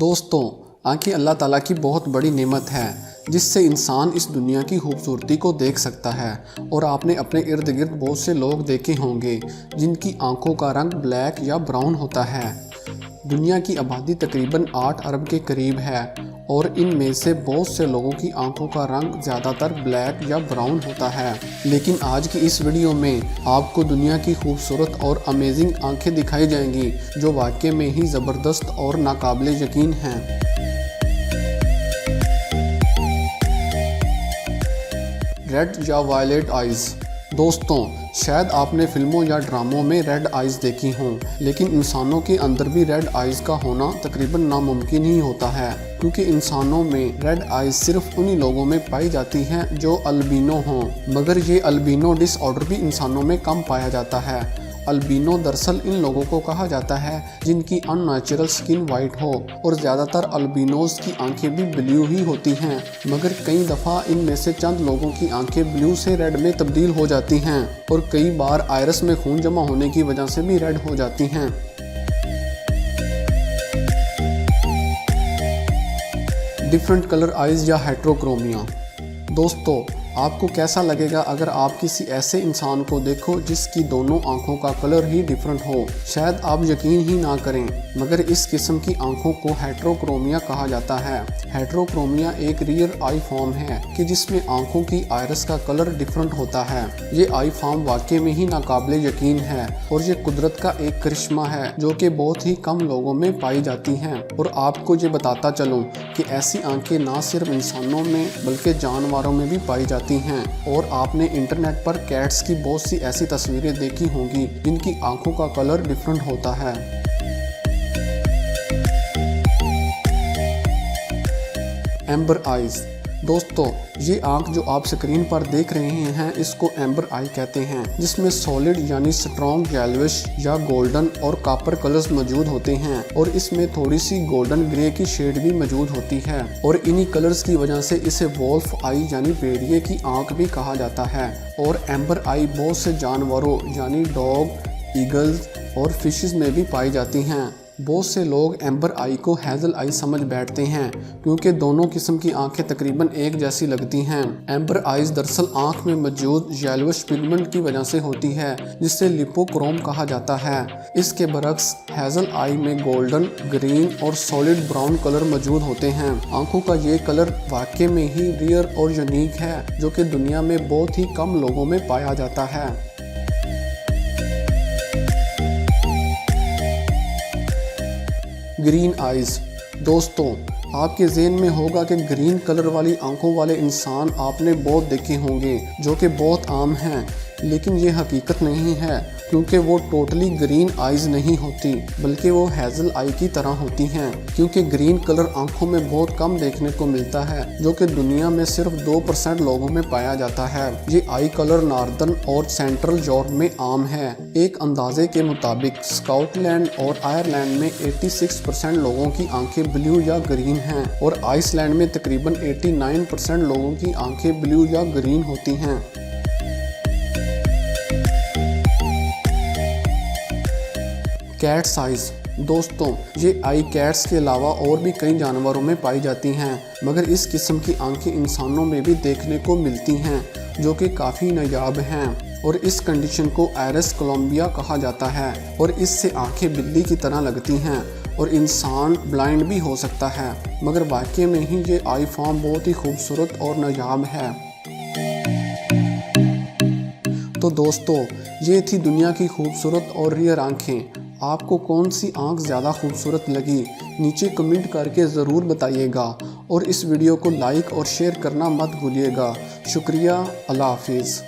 दोस्तों, आंखें अल्लाह ताला की बहुत बड़ी नेमत है जिससे इंसान इस दुनिया की खूबसूरती को देख सकता है। और आपने अपने इर्द गिर्द बहुत से लोग देखे होंगे जिनकी आंखों का रंग ब्लैक या ब्राउन होता है। दुनिया की आबादी तकरीबन 8 अरब के करीब है और इनमें से बहुत से लोगों की आंखों का रंग ज़्यादातर ब्लैक या ब्राउन होता है। लेकिन आज की इस वीडियो में आपको दुनिया की खूबसूरत और अमेजिंग आंखें दिखाई जाएंगी जो वाकई में ही ज़बरदस्त और नाकाबिले यकीन हैं। रेड या वायलेट आइज़। दोस्तों, शायद आपने फिल्मों या ड्रामों में रेड आइज़ देखी हों, लेकिन इंसानों के अंदर भी रेड आइज़ का होना तकरीबन नामुमकिन ही होता है, क्योंकि इंसानों में रेड आइज़ सिर्फ उन्हीं लोगों में पाई जाती हैं जो अल्बिनो हों। मगर ये अल्बिनो डिसऑर्डर भी इंसानों में कम पाया जाता है। अल्बिनो दरअसल इन लोगों को कहा जाता है जिनकी अननेचुरल स्किन वाइट हो, और ज़्यादातर अल्बिनोज की आंखें भी ब्लू ही होती हैं। मगर कई दफ़ा इनमें से चंद लोगों की आंखें ब्लू से रेड में तब्दील हो जाती हैं, और कई बार आयरस में खून जमा होने की वजह से भी रेड हो जाती हैं। डिफरेंट कलर आइज़ या हेट्रोक्रोमिया। दोस्तों, आपको कैसा लगेगा अगर आप किसी ऐसे इंसान को देखो जिसकी दोनों आंखों का कलर ही डिफरेंट हो? शायद आप यकीन ही ना करें, मगर इस किस्म की आंखों को हेट्रोक्रोमिया कहा जाता है। हेट्रोक्रोमिया एक रियर आई फॉर्म है कि जिसमें आंखों की आयरस का कलर डिफरेंट होता है। ये आई फॉर्म वाकई में ही नाकाबिले यकीन है, और ये कुदरत का एक करिश्मा है जो कि बहुत ही कम लोगों में पाई जाती हैं। और आपको ये बताता चलूँ कि ऐसी आंखें ना सिर्फ इंसानों में बल्कि जानवरों में भी पाई जाती हैं। और आपने इंटरनेट पर कैट्स की बहुत सी ऐसी तस्वीरें देखी होंगी जिनकी आंखों का कलर डिफरेंट होता है। Amber eyes. दोस्तों, ये आंख जो आप स्क्रीन पर देख रहे हैं इसको एम्बर आई कहते हैं, जिसमें सॉलिड यानी स्ट्रॉन्ग येलोइश या गोल्डन और कॉपर कलर्स मौजूद होते हैं, और इसमें थोड़ी सी गोल्डन ग्रे की शेड भी मौजूद होती है। और इन्हीं कलर्स की वजह से इसे वोल्फ आई यानी भेड़िए की आंख भी कहा जाता है। और एम्बर आई बहुत से जानवरों यानी डॉग, ईगल्स और फिशेस में भी पाई जाती हैं। बहुत से लोग एम्बर आई को हेज़ल आई समझ बैठते हैं क्योंकि दोनों किस्म की आंखें तकरीबन एक जैसी लगती हैं। एम्बर आइज़ दरअसल आंख में मौजूद येलोइश पिगमेंट की वजह से होती है जिससे लिपोक्रोम कहा जाता है। इसके बरक्स हेज़ल आई में गोल्डन, ग्रीन और सॉलिड ब्राउन कलर मौजूद होते हैं। आंखों का ये कलर वाकई में ही रियर और यूनिक है जो कि दुनिया में बहुत ही कम लोगों में पाया जाता है। Green eyes. दोस्तों, आपके ज़हन में होगा कि ग्रीन कलर वाली आंखों वाले इंसान आपने बहुत देखे होंगे जो कि बहुत आम हैं, लेकिन ये हकीकत नहीं है, क्योंकि वो टोटली ग्रीन आइज़ नहीं होती बल्कि वो हेज़ल आई की तरह होती हैं। क्योंकि ग्रीन कलर आंखों में बहुत कम देखने को मिलता है जो कि दुनिया में सिर्फ 2% लोगों में पाया जाता है। ये आई कलर नॉर्दर्न और सेंट्रल यूरोप में आम है। एक अंदाजे के मुताबिक स्कॉटलैंड और आयरलैंड में 86% लोगों की आंखें ब्लू या ग्रीन हैं, और आइसलैंड में तकरीबन 89% लोगों की आंखें ब्लू या ग्रीन होती हैं। Cats eyes. दोस्तों, ये आई कैट्स के अलावा और भी कई जानवरों में पाई जाती हैं, मगर इस किस्म की आंखें इंसानों में भी देखने को मिलती हैं जो कि काफ़ी नायाब हैं। और इस कंडीशन को आयरस कोलम्बिया कहा जाता है, और इससे आंखें बिल्ली की तरह लगती हैं और इंसान ब्लाइंड भी हो सकता है। मगर वाकई में ही ये आई फॉर्म बहुत ही खूबसूरत और नायाब है। तो दोस्तों, ये थी दुनिया की खूबसूरत और रियर आंखें। आपको कौन सी आंख ज़्यादा खूबसूरत लगी नीचे कमेंट करके ज़रूर बताइएगा, और इस वीडियो को लाइक और शेयर करना मत भूलिएगा। शुक्रिया। अल्लाह हाफिज़।